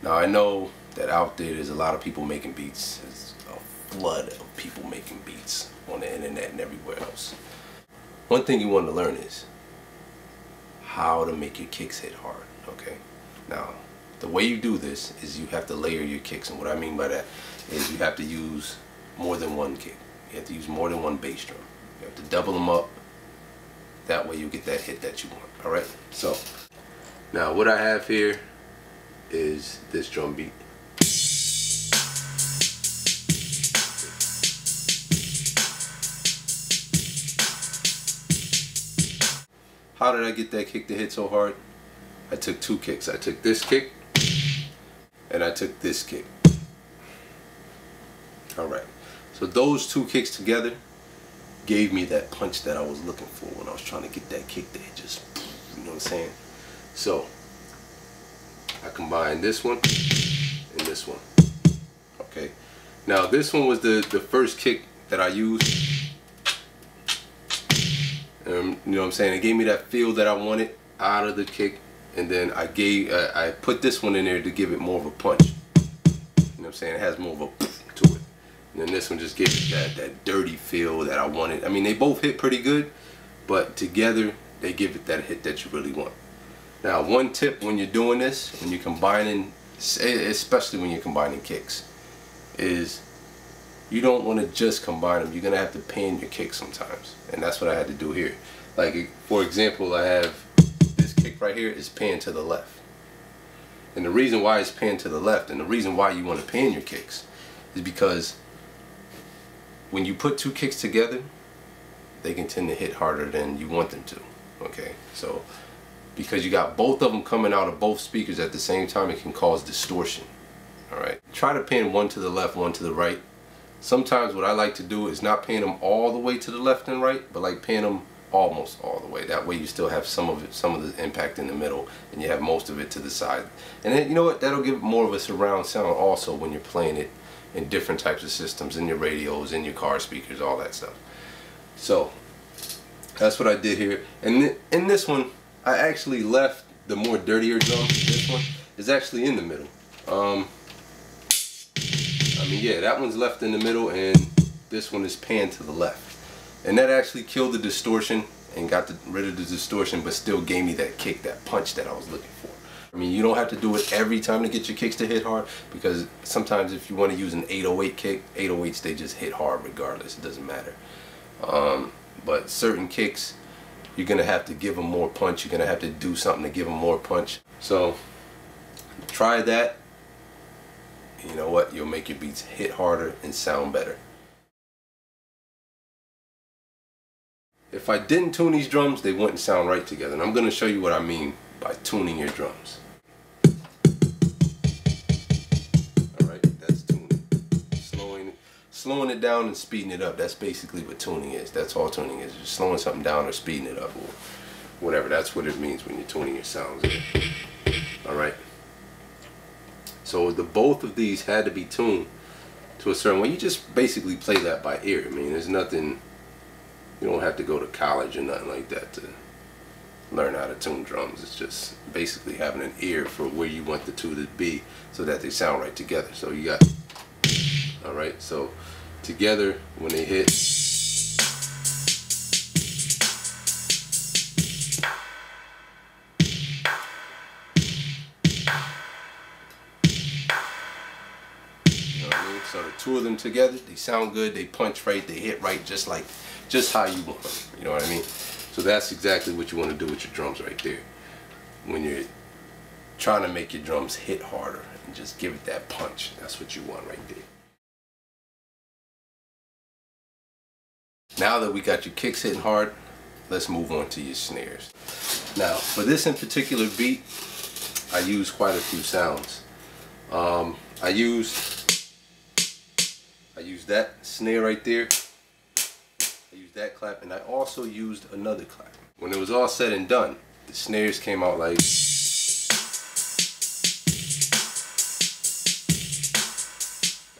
Now I know that out there's a lot of people making beats. There's a flood of people making beats on the internet and everywhere else. One thing you want to learn is how to make your kicks hit hard, okay? Now, the way you do this is you have to layer your kicks, and what I mean by that is you have to use more than one kick. You have to use more than one bass drum. You have to double them up. That way you get that hit that you want, alright? So, now what I have here is this drum beat. How did I get that kick to hit so hard? I took two kicks. I took this kick and I took this kick. Alright, so those two kicks together gave me that punch that I was looking for when I was trying to get that kick to hit, just, you know what I'm saying? So, I combined this one and this one. Okay, now this one was the first kick that I used. You know what I'm saying? It gave me that feel that I wanted out of the kick, and then I put this one in there to give it more of a punch. You know what I'm saying? It has more of a to it. And then this one just gives it that dirty feel that I wanted. I mean, they both hit pretty good, but together they give it that hit that you really want. Now, one tip when you're doing this, when you're combining, especially when you're combining kicks, is you don't want to just combine them. You're going to have to pan your kick sometimes. And that's what I had to do here. Like, for example, I have this kick right here is panned to the left. And the reason why it's panned to the left, and the reason why you want to pan your kicks, is because when you put two kicks together, they can tend to hit harder than you want them to. Okay? So, because you got both of them coming out of both speakers at the same time, it can cause distortion. Alright? Try to pan one to the left, one to the right. Sometimes what I like to do is not pan them all the way to the left and right, but like pan them almost all the way. That way you still have some of the impact in the middle, and you have most of it to the side. And then, you know what, that'll give more of a surround sound also when you're playing it in different types of systems, in your radios, in your car speakers, all that stuff. So that's what I did here. And in this one, I actually left the more dirtier drum. This one is actually in the middle. I mean, yeah, that one's left in the middle, and this one is panned to the left. And that actually killed the distortion and got rid of the distortion, but still gave me that kick, that punch that I was looking for. I mean, you don't have to do it every time to get your kicks to hit hard, because sometimes if you want to use an 808 kick, 808s, they just hit hard regardless. It doesn't matter. But certain kicks, you're going to have to give them more punch. You're going to have to do something to give them more punch. So, try that. You know what? You'll make your beats hit harder and sound better. If I didn't tune these drums, they wouldn't sound right together. And I'm going to show you what I mean by tuning your drums. Alright, that's tuning. Slowing it down and speeding it up. That's basically what tuning is. That's all tuning is. Just slowing something down or speeding it up or whatever. That's what it means when you're tuning your sounds. Alright. So both of these had to be tuned to a certain way. You just basically play that by ear. I mean, there's nothing, you don't have to go to college or nothing like that to learn how to tune drums. It's just basically having an ear for where you want the two to be so that they sound right together. So you got, alright, so together when they hit, so the two of them together, they sound good, they punch right, they hit right, just how you want them. You know what I mean? So that's exactly what you want to do with your drums right there. When you're trying to make your drums hit harder and just give it that punch, that's what you want right there. Now that we got your kicks hitting hard, let's move on to your snares. Now, for this in particular beat, I use quite a few sounds. I used that snare right there. I used that clap, and I also used another clap. When it was all said and done, the snares came out like.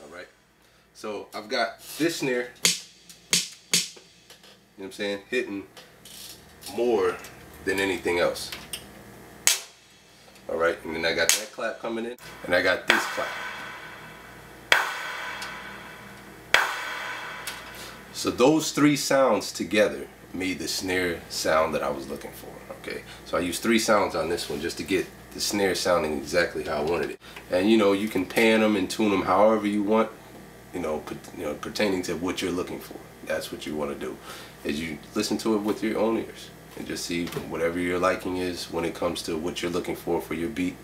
Alright. So I've got this snare, you know what I'm saying, hitting more than anything else. Alright, and then I got that clap coming in, and I got this clap. So those three sounds together made the snare sound that I was looking for. Okay, so I used three sounds on this one just to get the snare sounding exactly how I wanted it. And you know, you can pan them and tune them however you want, pertaining to what you're looking for. That's what you want to do, is you listen to it with your own ears and just see whatever your liking is when it comes to what you're looking for your beat.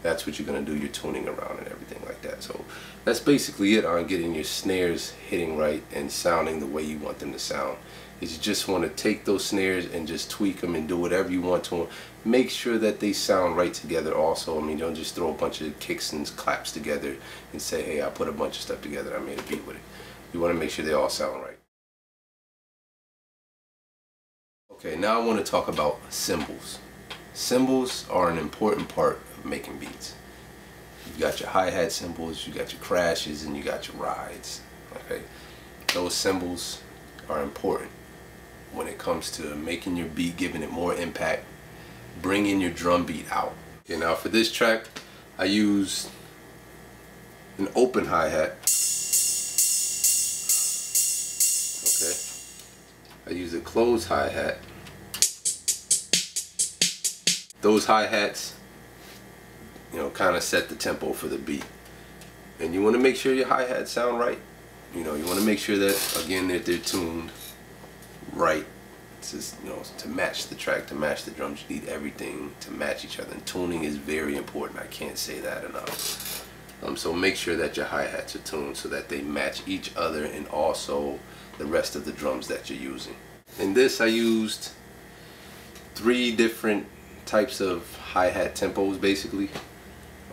That's what you're going to do your tuning around and everything like that. So that's basically it on getting your snares hitting right and sounding the way you want them to sound. Is you just want to take those snares and just tweak them and do whatever you want to them. Make sure that they sound right together also. I mean, don't just throw a bunch of kicks and claps together and say, hey, I put a bunch of stuff together, I made a beat with it. You want to make sure they all sound right. Okay, now I want to talk about cymbals. Cymbals are an important part of making beats. You got your hi-hat cymbals, you got your crashes, and you got your rides. Okay, those cymbals are important when it comes to making your beat, giving it more impact, bringing your drum beat out. Okay, now for this track, I used an open hi-hat. Okay, I used a closed hi-hat. Those hi-hats, kind of set the tempo for the beat. And you want to make sure your hi-hats sound right. You want to make sure that, again, that they're tuned right. It's just, to match the track, to match the drums. You need everything to match each other. And tuning is very important. I can't say that enough. So make sure that your hi-hats are tuned so that they match each other and also the rest of the drums that you're using. In this, I used 3 different types of hi-hat tempos basically.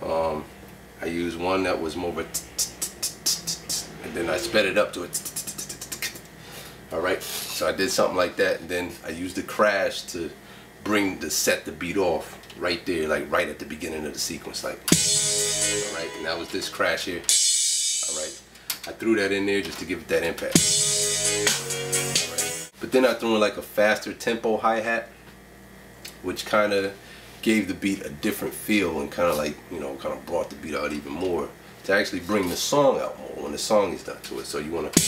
I used one that was more of a and then I sped it up to a alright, so I did something like that, and then I used the crash to set the beat off right there, like right at the beginning of the sequence, like alright, and that was this crash here. Alright, I threw that in there just to give it that impact. Alright. But then I threw in like a faster tempo hi-hat, which kind of gave the beat a different feel and kind of like, kind of brought the beat out even more to actually bring the song out more when the song is done to it. So you want to,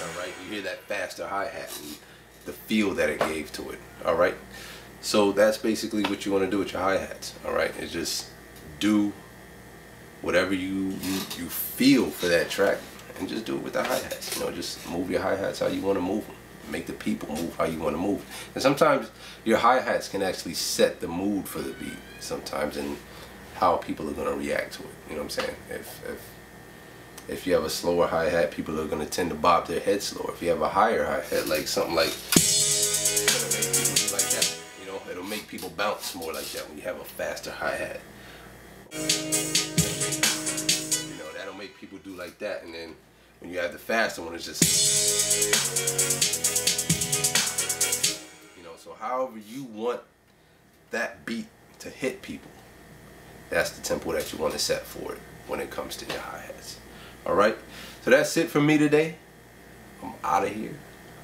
alright, you hear that faster hi-hat and the feel that it gave to it. Alright, so that's basically what you want to do with your hi-hats. Alright, is just do whatever you feel for that track and just do it with the hi-hats. Just move your hi-hats how you want to move them. Make the people move how you want to move. And sometimes your hi-hats can actually set the mood for the beat sometimes and how people are going to react to it. You know what I'm saying? If you have a slower hi-hat, people are going to tend to bob their head slower. If you have a higher hi-hat, like something like, it'll make people do like that. It'll make people bounce more like that when you have a faster hi-hat. That'll make people do like that, and then when you have the faster one, it's just, so however you want that beat to hit people, that's the tempo that you want to set for it when it comes to your hi-hats. Alright, so that's it for me today. I'm out of here.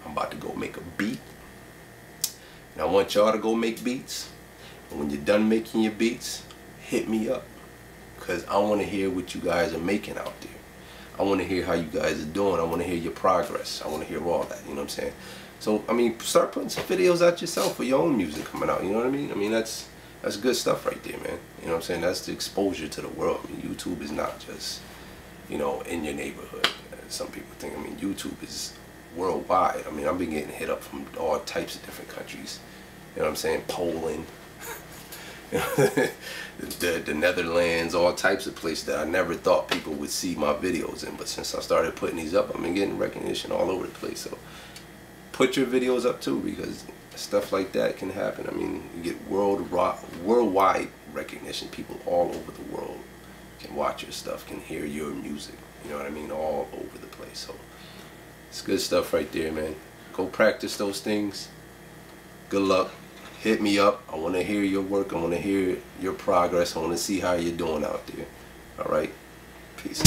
I'm about to go make a beat. And I want y'all to go make beats. And when you're done making your beats, hit me up. Because I want to hear what you guys are making out there. I want to hear how you guys are doing. I want to hear your progress. I want to hear all that. You know what I'm saying? So, I mean, start putting some videos out yourself for your own music coming out. You know what I mean? I mean, that's good stuff right there, man. You know what I'm saying? That's the exposure to the world. I mean, YouTube is not just, in your neighborhood. Some people think, I mean, YouTube is worldwide. I mean, I've been getting hit up from all types of different countries. You know what I'm saying? Poland. the Netherlands, all types of places that I never thought people would see my videos in, but since I started putting these up, I've been getting recognition all over the place. So put your videos up too, because stuff like that can happen. I mean, you get worldwide recognition. People all over the world can watch your stuff, can hear your music, you know what I mean, all over the place. So it's good stuff right there, man. Go practice those things. Good luck. Hit me up. I want to hear your work. I want to hear your progress. I want to see how you're doing out there. All right. Peace.